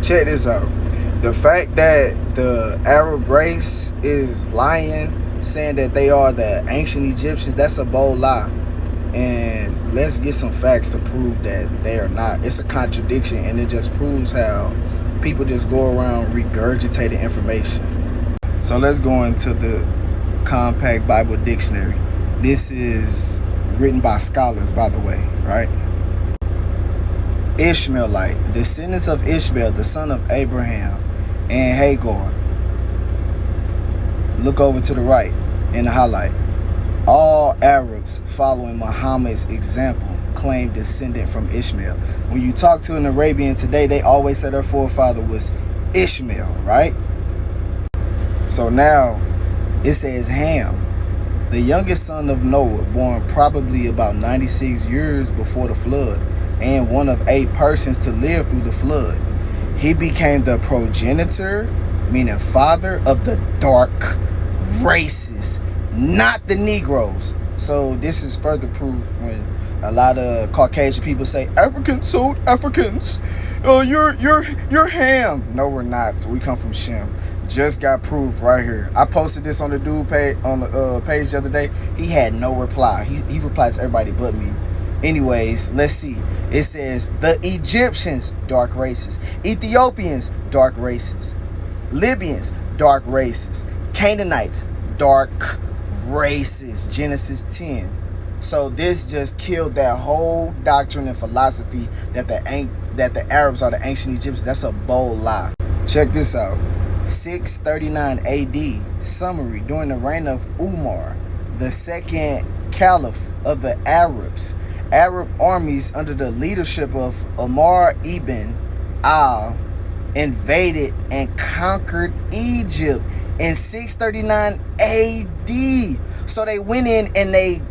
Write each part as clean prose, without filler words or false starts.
Check this out. The fact that the Arab race is lying, saying that they are the ancient Egyptians, that's a bold lie. And let's get some facts to prove that they are not. It's a contradiction, and it just proves how people just go around regurgitating information. So let's go into the Compact Bible Dictionary. This is written by scholars, by the way, right? Ishmaelite, descendants of Ishmael, the son of Abraham and Hagar. Look over to the right in the highlight. All Arabs following Muhammad's example claim descendant from Ishmael. When you talk to an Arabian today, they always say their forefather was Ishmael, right? So now it says Ham, the youngest son of Noah, born probably about 96 years before the flood, and one of 8 persons to live through the flood. He became the progenitor, meaning father of the dark races, not the Negroes. So this is further proof when a lot of Caucasian people say Africans sold Africans. Oh, you're Ham. No, we're not. We come from Shem. Just got proof right here. I posted this on the dude page on the page the other day. He had no reply. He replies to everybody but me. Anyways, let's see. It says the Egyptians, dark races. Ethiopians, dark races. Libyans, dark races. Canaanites, dark races. Genesis 10. So this just killed that whole doctrine and philosophy that the Arabs are the ancient Egyptians. That's a bold lie. Check this out. 639 AD. Summary. During the reign of Umar, the second caliph of the Arabs, Arab armies under the leadership of Umar ibn al invaded and conquered Egypt in 639 AD. So they went in and they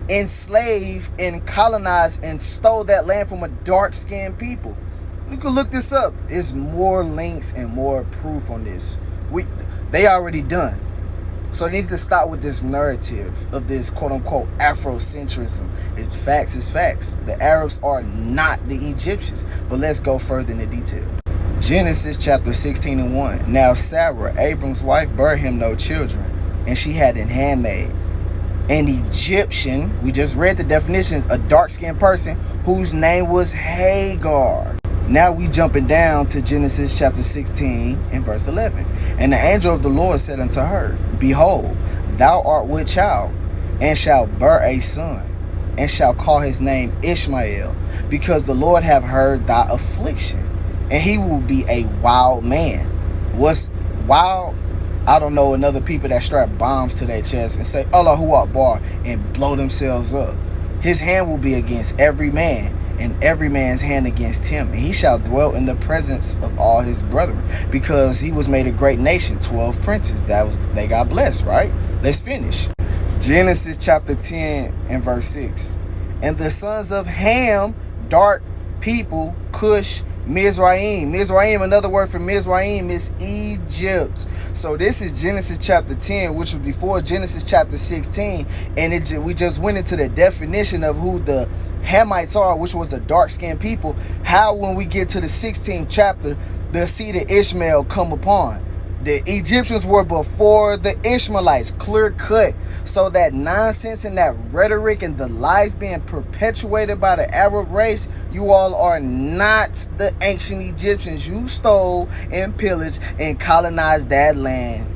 enslaved and colonized and stole that land from a dark-skinned people. You can look this up. There's more links and more proof on this. They already done. So they need to stop with this narrative of this quote-unquote Afrocentrism. It's facts is facts. The Arabs are not the Egyptians. But let's go further into detail. Genesis chapter 16 and 1. Now Sarah, Abram's wife, bare him no children, and she had an handmaid, an Egyptian. We just read the definition, a dark-skinned person whose name was Hagar. Now we jumping down to Genesis chapter 16 and verse 11. And the angel of the Lord said unto her, Behold, thou art with child, and shalt bear a son, and shalt call his name Ishmael, because the Lord have heard thy affliction, and he will be a wild man. What's wild? I don't know, another people that strap bombs to their chest and say, Allahu Akbar, and blow themselves up. His hand will be against every man, and every man's hand against him, and he shall dwell in the presence of all his brethren, because he was made a great nation. 12 princes, they got blessed, right? Let's finish. Genesis chapter 10 and verse 6. And the sons of Ham, dark people, Cush, Mizraim. Mizraim, another word for Mizraim is Egypt. So this is Genesis chapter 10, which was before Genesis chapter 16. And we just went into the definition of who the Hamites are, which was a dark-skinned people. How when we get to the 16th chapter, the seed of Ishmael come upon. The Egyptians were before the Ishmaelites, clear cut. So that nonsense and that rhetoric and the lies being perpetuated by the Arab race, you all are not the ancient Egyptians. You stole and pillaged and colonized that land.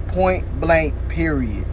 Point blank, period.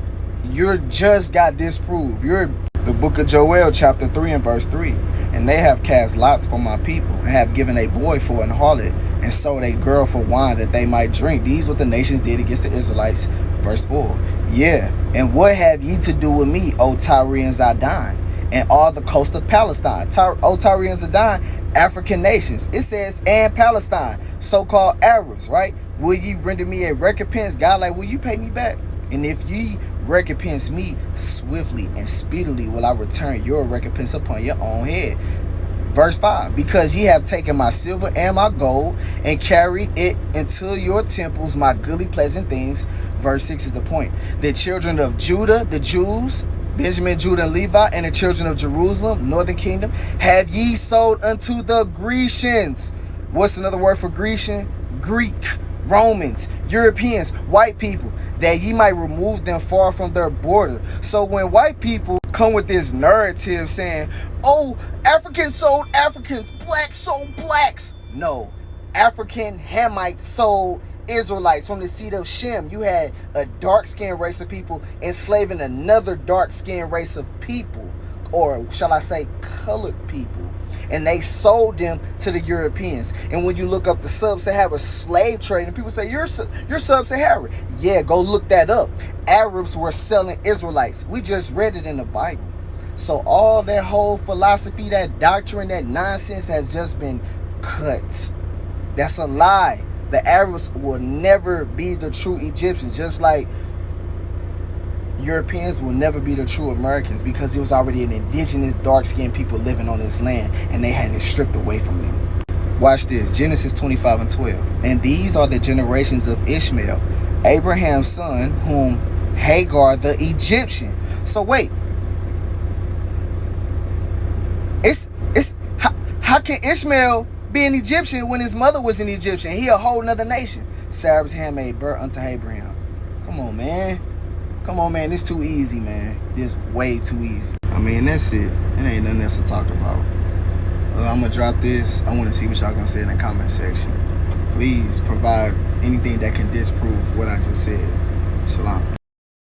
You just got disproved. You're the book of Joel chapter 3 and verse 3. And they have cast lots for my people, and have given a boy for an harlot, and sold a girl for wine that they might drink. These what the nations did against the Israelites. Verse 4. Yeah, and what have ye to do with me, O Tyre and Zidon, and all the coast of Palestine? O Tyre and Zidon, African nations. It says, and Palestine, so-called Arabs, right? Will ye render me a recompense? God, like, will you pay me back? And if ye recompense me, swiftly and speedily will I return your recompense upon your own head. Verse 5. Because ye have taken my silver and my gold, and carried it into your temples, my goodly pleasant things. Verse 6 is the point. The children of Judah, the Jews, Benjamin, Judah, and Levi, and the children of Jerusalem, northern kingdom, have ye sold unto the Grecians. What's another word for Grecian? Greek, Romans, Europeans, white people, that ye might remove them far from their border. So when white people come with this narrative saying, oh, Africans sold Africans, blacks sold blacks. No, African Hamites sold Israelites from the seed of Shem. You had a dark-skinned race of people enslaving another dark-skinned race of people, or shall I say colored people. And they sold them to the Europeans. And when you look up the sub-Saharan slave trade, and people say, you're sub-Saharan. Yeah, go look that up. Arabs were selling Israelites. We just read it in the Bible. So all that whole philosophy, that doctrine, that nonsense has just been cut. That's a lie. The Arabs will never be the true Egyptians, just like Europeans will never be the true Americans, because it was already an indigenous dark-skinned people living on this land, and they had it stripped away from them. Watch this, Genesis 25:12. And these are the generations of Ishmael, Abraham's son, whom Hagar the Egyptian. So wait, how can Ishmael be an Egyptian when his mother was an Egyptian? He a whole nother nation. Sarah's handmaid burnt unto Abraham. Come on, man. Come on, man. This too easy, man. This way too easy. I mean, that's it. It ain't nothing else to talk about. I'm going to drop this. I want to see what y'all going to say in the comment section. Please provide anything that can disprove what I just said. Shalom.